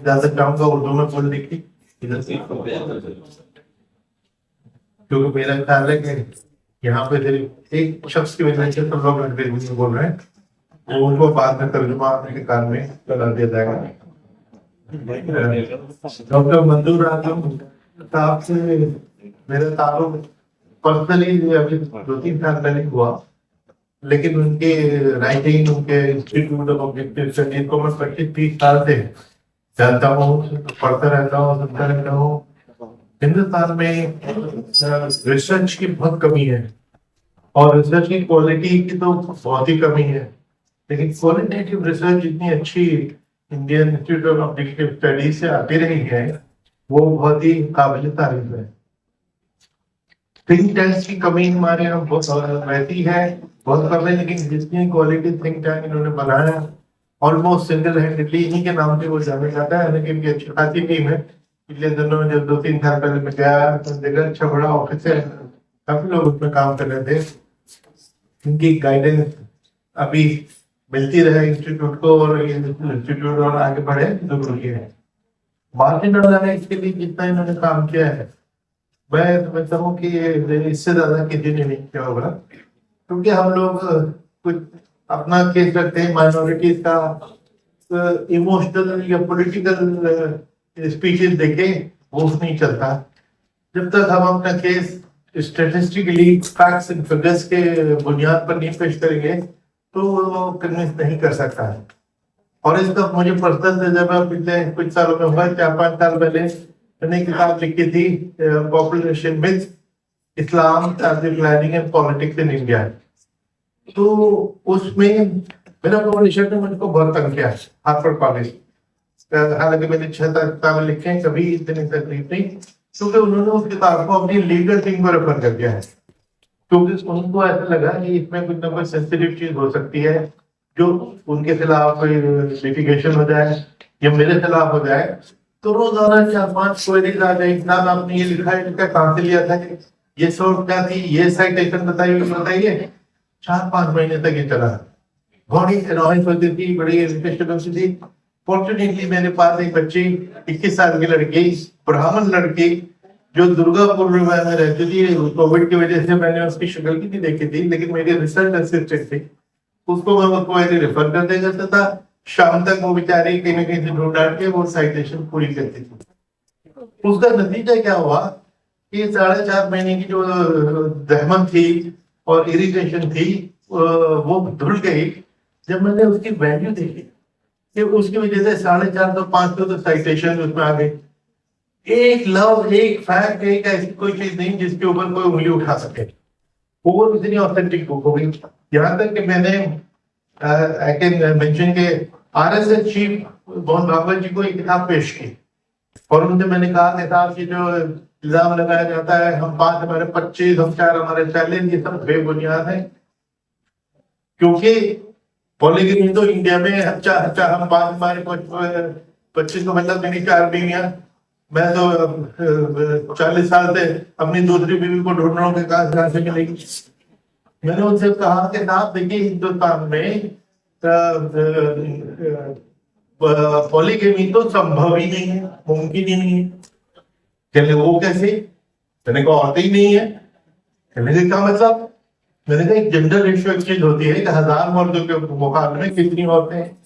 इजाजत चाहूंगा उर्दू में बोलने की, क्योंकि मेरा ख्याल है कि यहाँ पे सिर्फ एक शख्स की वजह से सब लोग अंग्रेजी में बोल रहे हैं, तो उनको बाद में तर्जुमा आपने के कान में करा दिया जाएगा। डॉक्टर मंजूर आजम साहब से मेरा ताल्लुक पर्सनली अभी 2-3 साल पहले हुआ, लेकिन उनके राइटिंग, उनके इंस्टीट्यूट ऑफ ऑब्जेक्टिव स्टडीज को मैं 25-30 साल से जानता हूँ, पढ़ता रहता हूँ, सुनता रहता हूँ। हिंदुस्तान में रिसर्च की बहुत कमी है और रिसर्च की क्वालिटी की तो बहुत ही कमी है, लेकिन क्वालिटेटिव रिसर्च जितनी अच्छी Indian institute of objective studies से आती रही है वो बहुत ही काबिल तारीफ है। थिंक टैंक्स की कमी हमारे यहाँ बहुत रहती है, बहुत कम है, लेकिन जितनी क्वालिटी थिंक टैंक इन्होंने बनाया ऑलमोस्ट सिंगल हैंडेडली इन्हीं के नाम पे वो जाना जाता है, लेकिन इनकी अच्छी खासी टीम है। पिछले दिनों में जब 2-3 साल पहले मैं गया तो देखा अच्छा बड़ा ऑफिस है, काफी लोग उसमें काम कर रहे थे। इनकी गाइडेंस अभी मिलती रहे इंस्टीट्यूट को और इंस्टीट्यूट और आगे बढ़े जरूरी है। मार्जिन लगाने इसके लिए जितना इन्होंने काम किया है मैं समझता हूँ कि इससे ज्यादा किसी ने नहीं किया होगा, क्योंकि हम लोग कुछ अपना केस रखते हैं माइनॉरिटीज का, इमोशनल या पॉलिटिकल स्पीचेस देके वो नहीं चलता। जब तक हम अपना case statistically facts and figures के बुनियाद पर नहीं पेश करेंगे तो वो कन्विंस नहीं कर सकता है। और इसका मुझे पर्सनल तजुर्बा पिछले कुछ सालों में हुआ। 4-5 साल पहले मैंने किताब लिखी थी population myth, Islam planning and politics in India. तो उसमें मेरा पब्लिशर ने मुझको बहुत तंग किया, हार्वर्ड कॉलेज। हालांकि मैंने 6 किताबें लिखे हैं, कभी इतनी तकलीफ नहीं, क्योंकि उन्होंने उस किताब को अपनी लीगल टीम को रेफर कर दिया है, क्योंकि उनको ऐसा लगा कि इसमें कुछ ना कुछ सेंसिटिव चीज हो सकती है जो उनके खिलाफ कोई लिटिगेशन हो जाए या मेरे खिलाफ हो जाए। तो रोजाना 4-5 क्वेरीज आ गई, किताब आपने ये लिखा है, कहाँ से लिया था, ये सोर्स क्या थी, ये साइटेशन बताइए। 4-5 महीने तक ये चला, बड़ी एनॉयंस होती थी, बड़ी इरिटेशन होती थी। फॉर्चुनेटली मेरे पास एक बच्ची 21 साल की लड़की, ब्राह्मण लड़की, जो दुर्गापुर में रहती थी। कोविड की वजह से मैंने उसकी शक्ल की नहीं देखी थी, लेकिन मेरी रिसर्च असिस्टेंट थी, उसको मैं उसको ऐसे रेफर कर दे करता था। शाम तक वो बेचारी कहीं ना कहीं से ढूंढ डाल के वो साइटेशन पूरी करती थी। उसका नतीजा क्या हुआ कि 4.5 महीने की जो जहमत थी और इरिटेशन थी वो धुल गई जब मैंने उसकी वैल्यू देखी कि उसकी वजह से 450-500 तो साइटेशन उसमें आ गई। एक लव, एक फैक्ट, एक ऐसी कोई चीज नहीं जिसके ऊपर कोई उंगली उठा सके, वो इतनी ऑथेंटिक बुक हो गई। यहाँ तक कि मैंने आई कैन मेंशन के आरएसएस चीफ मोहन भागवत जी को एक किताब पेश की और उनसे मैंने कहा किताब की जो इल्जाम लगाया जाता है, हम 5 हमारे 25, हम 4 हमारे 40, ये सब बेबुनियाद है। क्योंकि पॉलीगमी तो इंडिया में हम 5 हमारे 25 को मतलब मेरी 4 बीवियां, मैं तो 40 साल से अपनी दूसरी बीवी को ढूंढ रहा हूँ कि कहाँ से मिलेगी। मैंने उनसे कहा कि साहब देखिए हिंदुस्तान में पॉलीगमी तो संभव ही नहीं है, मुमकिन ही नहीं है। कहले वो कैसे? मैंने कहा औरतें ही नहीं है। कहने का मतलब, मैंने कहा एक जेंडर रेशियो एक चीज होती है कि 1000 मर्दों के मुकाबले में कितनी औरतें हैं।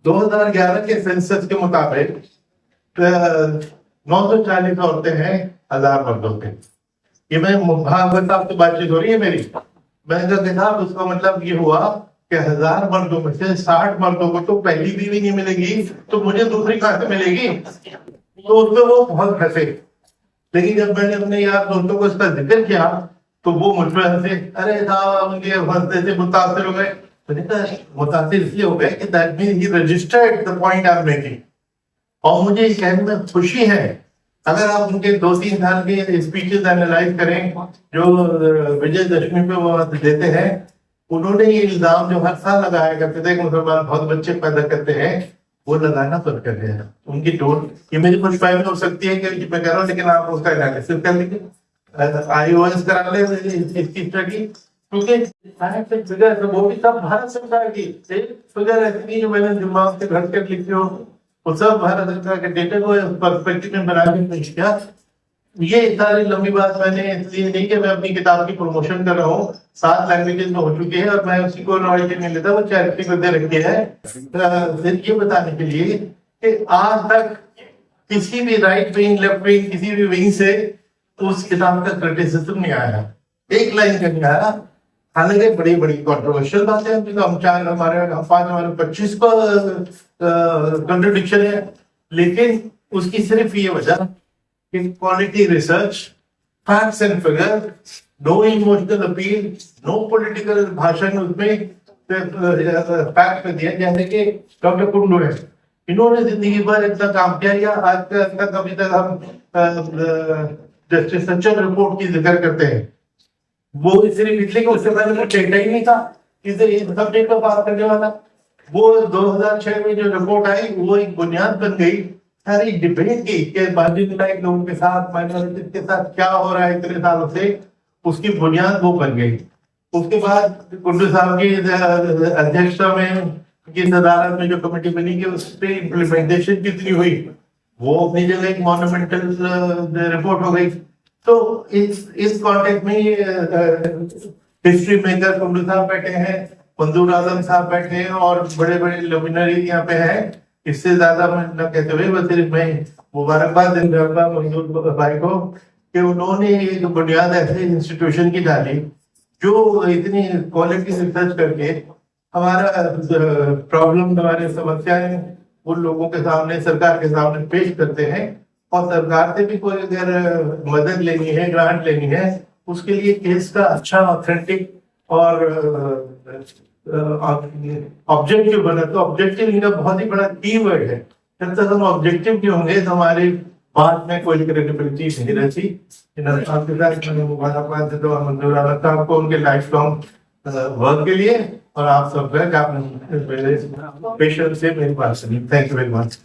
2011 के सेंसस के मुताबिक 940 औरतें हैं 1000 मर्दों पे। ये मैं भागवत साहब से बातचीत हो रही है मेरी, मैंने कहा देखा उसका मतलब ये हुआ कि 1000 मर्दों में से 60 मर्दों को तो पहली बीवी नहीं मिलेगी, तो मुझे दूसरी कहां से मिलेगी? तो उसमें वो बहुत हंसे। लेकिन जब मैंने अपने यार दोस्तों को इसका जिक्र किया तो वो मुझ पर हंसे, अरे साहब उनके हंसने से मुतासिर हो गए। मैंने कहा मुतासिर इसलिए हो गए कि that means he registered the point I am making, और मुझे इस कहने में खुशी है। अगर आप उनके 2-3 साल के स्पीचेस एनालाइज करें जो विजयदशमी पे वो देते हैं, उन्होंने ये इल्जाम जो हर साल लगाया करते थे कि मुसलमान बहुत बच्चे पैदा करते हैं, वो लगाना बंद कर दिया है। उनकी टोन ये मेरी खुशफहमी हो सकती है कि मैं कह रहा हूँ, लेकिन आप उसका एनालिसिस कर लीजिए, IOS करा ले इसकी स्टडी, क्योंकि फिगर वो भी सब भारत सरकार की फिगर ऐसी नहीं जो मैंने दिमाग से घट कर लिखी हो वो सब भारत सरकार के डेटा को पर्सपेक्टिव में बना के पेश किया। ये सारी लंबी बात मैंने इसलिए नहीं कि मैं अपनी किताब की प्रमोशन कर रहा हूँ, 7 लैंग्वेजेस में हो चुकी है और मैं उसी को रॉयल्टी नहीं लेता, वो चैरिटी को दे रखी है। ये बताने के लिए कि आज तक किसी भी राइट विंग लेफ्ट विंग किसी भी विंग से उस किताब का क्रिटिसिज्म नहीं आया, एक लाइन का नहीं आया। हालांकि बड़ी बड़ी कंट्रोवर्शियल बातें हैं, हम 4 हमारे 5 हमारे 25 को कंट्रोडिक्शन है, लेकिन उसकी सिर्फ ये वजह कि quality research, facts and figure, no emotional appeal, no political भाषण उसमें फैक्ट दिया। जैसे कि डॉक्टर कुंडू है, इन्होंने जिंदगी भर इतना काम किया, या आज तक अभी तक हम जस्टिस सज्जन रिपोर्ट की जिक्र करते हैं, वो सिर्फ इसलिए कि उससे पहले तो डेटा ही नहीं था इस सब्जेक्ट पर बात करने वाला। वो 2006 में जो रिपोर्ट आई वो एक बुनियाद बन गई सारी डिबेट की कि मार्जिनलाइज्ड लोगों के साथ, माइनॉरिटीज के साथ क्या हो रहा है इतने सालों से, उसकी बुनियाद वो बन गई। उसके बाद कुंडू साहब की अध्यक्षता में की सदारत में जो कमेटी बनी कि उस पर इम्प्लीमेंटेशन कितनी हुई, वो अपनी जगह एक मॉन्यूमेंटल रिपोर्ट हो गई। तो इस कॉन्टेक्स्ट में हिस्ट्री मेकर कुंडू साहब बैठे हैं, मंजूर आलम साहब बैठे हैं और बड़े बड़े लुमिनरी यहाँ पे हैं। इससे ज्यादा मैं न कहते हुए बस सिर्फ मैं मुबारकबाद दूंगा मंजूर भाई को कि उन्होंने एक बुनियाद ऐसे इंस्टीट्यूशन की डाली जो इतनी क्वालिटी रिसर्च करके हमारा प्रॉब्लम, हमारी समस्याएं उन लोगों के सामने, सरकार के सामने पेश करते हैं। और सरकार से भी कोई अगर मदद लेनी है, ग्रांट लेनी है, उसके लिए केस का अच्छा ऑथेंटिक और ऑब्जेक्टिव बना। तो ऑब्जेक्टिव इनका बहुत ही बड़ा की वर्ड है। जब तक हम ऑब्जेक्टिव के होंगे तो हमारी बात में कोई क्रेडिबिलिटी नहीं रहती। आपके साथ मैंने मुबारकबाद देता हूं मंजूर आलम साहब को उनके लाइफ लॉन्ग वर्क के लिए, और आप सब आपने पेशेंस से मेरी बात सुनी। Thank you very much.